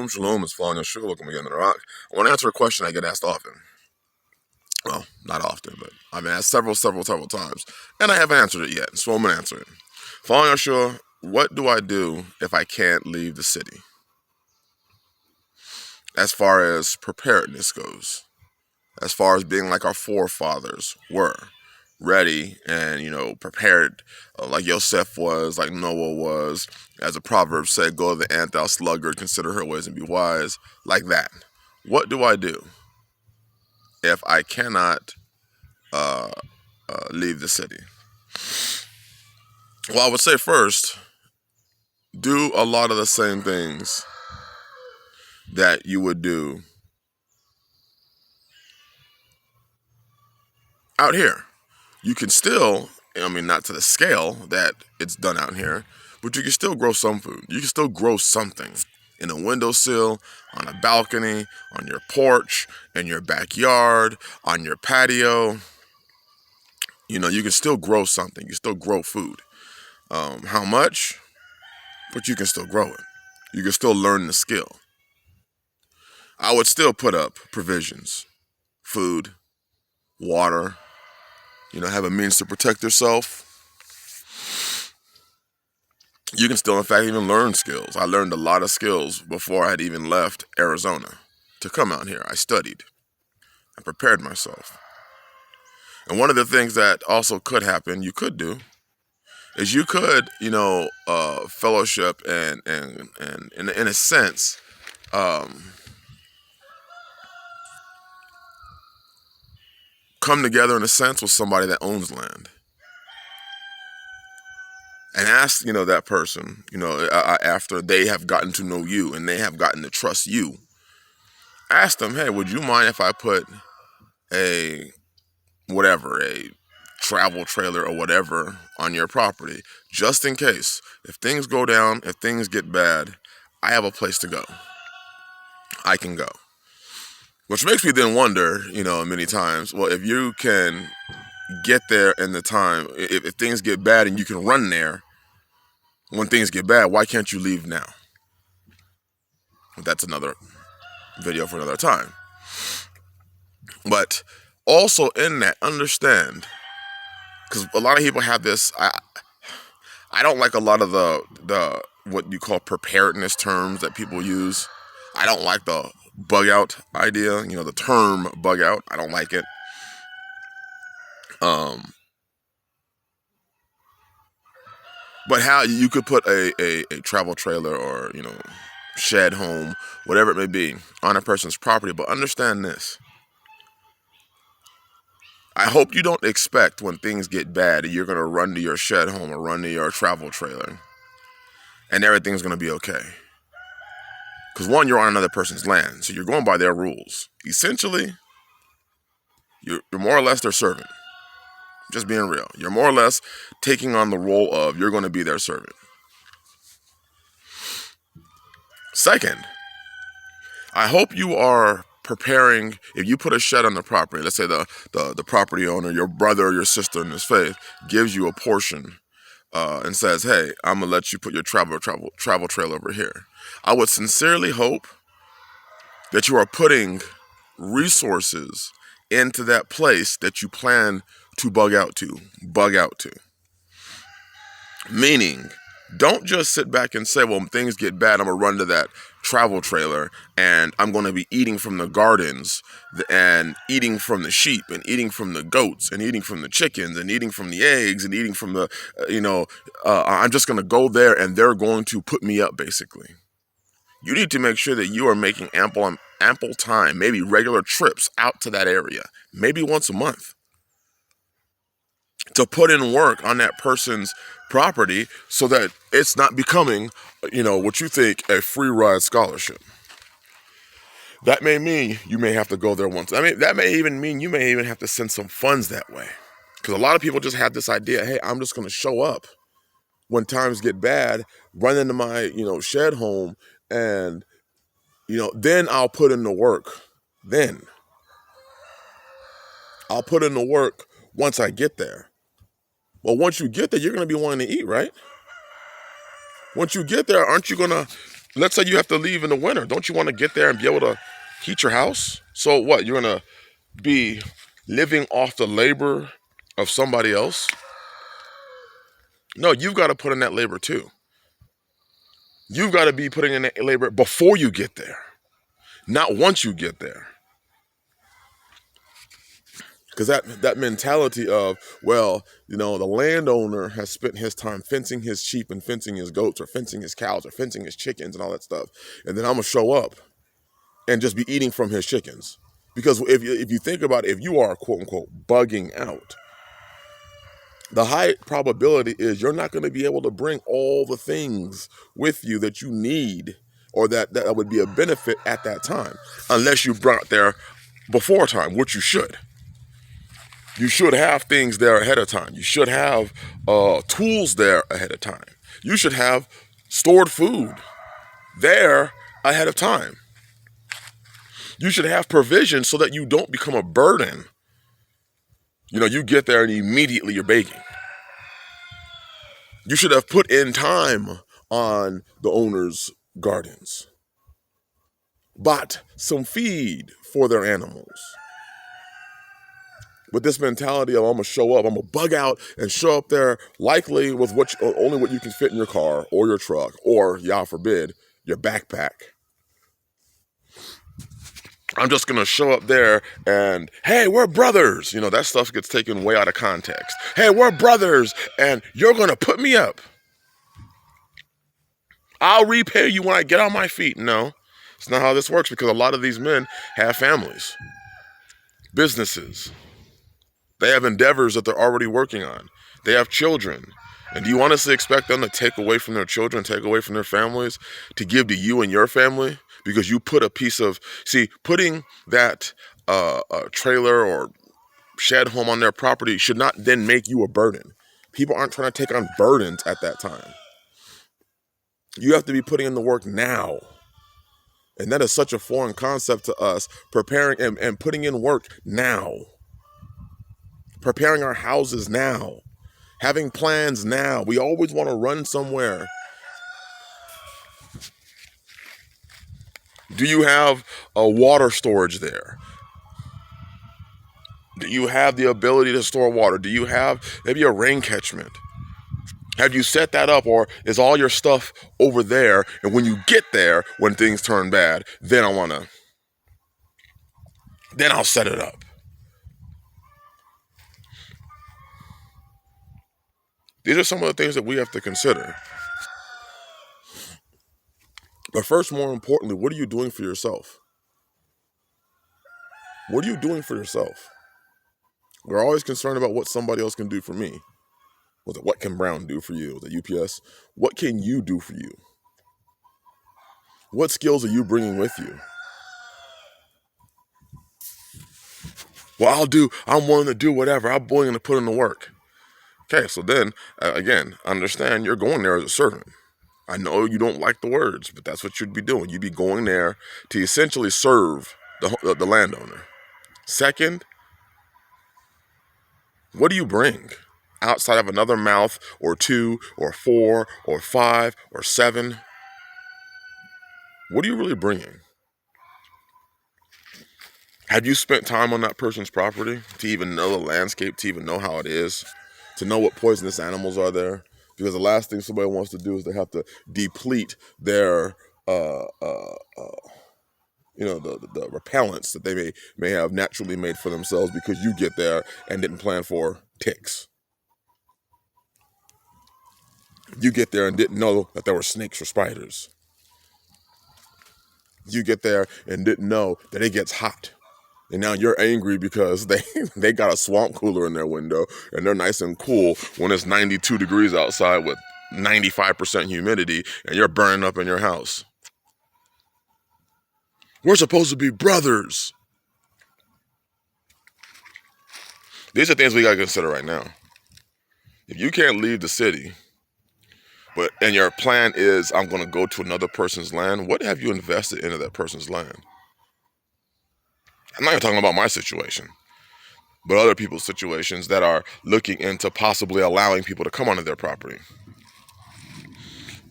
Shalom, shalom. It's following Yahshua. Welcome again to the Rock. I want to answer a question I get asked often. Well, not often, but I've been asked several times, and I haven't answered it yet, so I'm going to answer it. Following Yahshua, what do I do if I can't leave the city? As far as preparedness goes, as far as being like our forefathers were, ready and, prepared, like Yosef was, like Noah was, as the proverb said, go to the ant, thou sluggard, consider her ways and be wise, like that. What do I do if I cannot leave the city? Well, I would say first, do a lot of the same things that you would do out here. You can still, not to the scale that it's done out here, but you can still grow some food. You can still grow something in a windowsill, on a balcony, on your porch, in your backyard, on your patio. You can still grow something. You can still grow food. How much? But you can still grow it. You can still learn the skill. I would still put up provisions, food, water, have a means to protect yourself. You can still, in fact, even learn skills. I learned a lot of skills before I had even left Arizona to come out here. I studied. I prepared myself. And one of the things that also could happen, you could do, is you could, fellowship and in a sense, come together in a sense with somebody that owns land. And ask, that person, after they have gotten to know you and they have gotten to trust you, ask them, hey, would you mind if I put a travel trailer or whatever on your property, just in case, if things go down, if things get bad, I have a place to go. I can go. Which makes me then wonder, many times, well, if you can get there in the time, if things get bad and you can run there when things get bad, why can't you leave now? That's another video for another time. But also in that, understand, because a lot of people have this, I don't like a lot of the what you call preparedness terms that people use. I don't like the bug out idea, the term bug out. I don't like it. But how you could put a travel trailer or, shed home, whatever it may be, on a person's property. But understand this. I hope you don't expect when things get bad that you're going to run to your shed home or run to your travel trailer and everything's going to be okay. Because one, you're on another person's land, so you're going by their rules. Essentially, you're more or less their servant. Just being real. You're more or less taking on the role of you're going to be their servant. Second, I hope you are preparing, if you put a shed on the property, let's say the property owner, your brother or your sister in this faith, gives you a portion and says, hey, I'm going to let you put your travel trailer over here. I would sincerely hope that you are putting resources into that place that you plan to bug out to. Meaning, don't just sit back and say, well, when things get bad, I'm going to run to that travel trailer and I'm going to be eating from the gardens and eating from the sheep and eating from the goats and eating from the chickens and eating from the eggs and eating from the, I'm just going to go there and they're going to put me up, basically. You need to make sure that you are making ample time, maybe regular trips out to that area, maybe once a month, to put in work on that person's property so that it's not becoming, what you think a free ride scholarship. That may mean you may have to go there once. That may even mean you may even have to send some funds that way. Because a lot of people just have this idea, hey, I'm just going to show up when times get bad, run into my, shed home, and, then I'll put in the work. Then I'll put in the work once I get there. Well, once you get there, you're going to be wanting to eat, right? Once you get there, aren't you going to Let's say you have to leave in the winter. Don't you want to get there and be able to heat your house? So what? You're going to be living off the labor of somebody else? No, you've got to put in that labor too. You've got to be putting in that labor before you get there, not once you get there. Because that mentality of, well, the landowner has spent his time fencing his sheep and fencing his goats or fencing his cows or fencing his chickens and all that stuff. And then I'm going to show up and just be eating from his chickens. Because if you think about it, if you are, quote unquote, bugging out, the high probability is you're not going to be able to bring all the things with you that you need or that would be a benefit at that time, unless you brought there before time, which you should. You should have things there ahead of time. You should have tools there ahead of time. You should have stored food there ahead of time. You should have provision so that you don't become a burden. You get there and immediately you're begging. You should have put in time on the owner's gardens. Bought some feed for their animals. With this mentality of I'm going to show up, I'm going to bug out and show up there likely with only what you can fit in your car or your truck or, Yah forbid, your backpack. I'm just going to show up there and, hey, we're brothers. That stuff gets taken way out of context. Hey, we're brothers and you're going to put me up. I'll repay you when I get on my feet. No, it's not how this works, because a lot of these men have families, businesses. They have endeavors that they're already working on. They have children. And do you honestly expect them to take away from their children, take away from their families, to give to you and your family? Because you put a piece of, putting that trailer or shed home on their property should not then make you a burden. People aren't trying to take on burdens at that time. You have to be putting in the work now. And that is such a foreign concept to us, preparing and putting in work now. Preparing our houses now. Having plans now. We always want to run somewhere. Do you have a water storage there? Do you have the ability to store water? Do you have maybe a rain catchment? Have you set that up, or is all your stuff over there? And when you get there, when things turn bad, then I'll set it up. These are some of the things that we have to consider. But first, more importantly, what are you doing for yourself? What are you doing for yourself? We're always concerned about what somebody else can do for me. What can Brown do for you? The UPS? What can you do for you? What skills are you bringing with you? Well, I'm willing to do whatever. I'm willing to put in the work. Okay, so then, again, understand you're going there as a servant. I know you don't like the words, but that's what you'd be doing. You'd be going there to essentially serve the landowner. Second, what do you bring outside of another mouth or two or four or five or seven? What are you really bringing? Have you spent time on that person's property to even know the landscape, to even know how it is, to know what poisonous animals are there? Because the last thing somebody wants to do is they have to deplete their, the repellents that they may have naturally made for themselves because you get there and didn't plan for ticks. You get there and didn't know that there were snakes or spiders. You get there and didn't know that it gets hot. And now you're angry because they got a swamp cooler in their window and they're nice and cool when it's 92 degrees outside with 95% humidity and you're burning up in your house. We're supposed to be brothers. These are things we got to consider right now. If you can't leave the city, and your plan is I'm going to go to another person's land, what have you invested into that person's land? I'm not even talking about my situation, but other people's situations that are looking into possibly allowing people to come onto their property.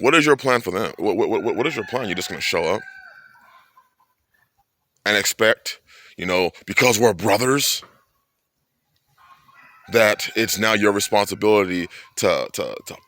What is your plan for them? What is your plan? You're just going to show up and expect, because we're brothers, that it's now your responsibility to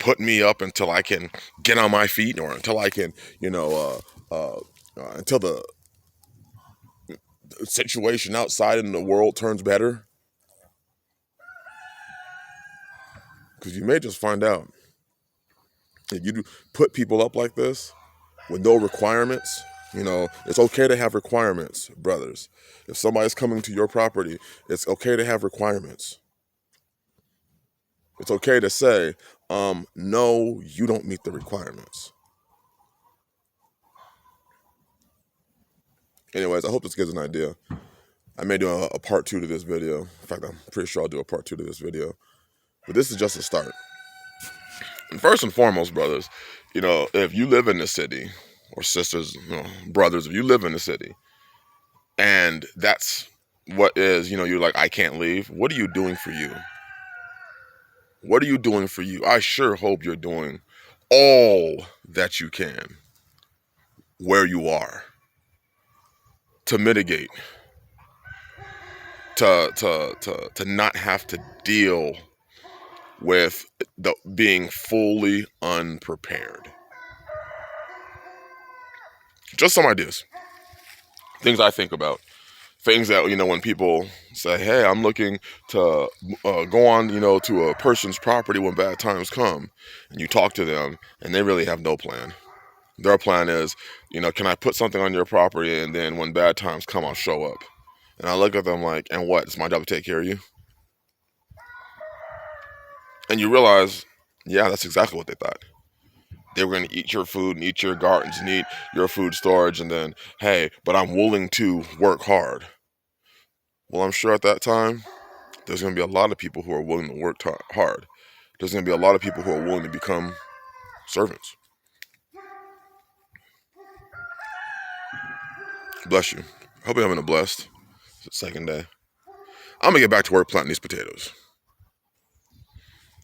put me up until I can get on my feet, or until I can, until the situation outside in the world turns better? Because you may just find out that you put people up like this with no requirements. It's okay to have requirements, brothers. If somebody's coming to your property, it's okay to have requirements. It's okay to say, no, you don't meet the requirements. Anyways, I hope this gives an idea. I may do a part 2 to this video. In fact, I'm pretty sure I'll do a part 2 to this video. But this is just a start. And first and foremost, brothers, if you live in the city, or sisters, brothers, if you live in the city, and that's what is, you're like, I can't leave. What are you doing for you? What are you doing for you? I sure hope you're doing all that you can where you are to mitigate, to not have to deal with being fully unprepared. Just some ideas, things I think about, things that, when people say, hey, I'm looking to go on, to a person's property when bad times come, and you talk to them and they really have no plan. Their plan is, can I put something on your property, and then when bad times come, I'll show up. And I look at them like, and what? It's my job to take care of you? And you realize, yeah, that's exactly what they thought. They were going to eat your food and eat your gardens and eat your food storage, and then, hey, but I'm willing to work hard. Well, I'm sure at that time, there's going to be a lot of people who are willing to work hard. There's going to be a lot of people who are willing to become servants. Bless you. Hope you're having a blessed second day. I'm going to get back to work planting these potatoes.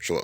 Shalom.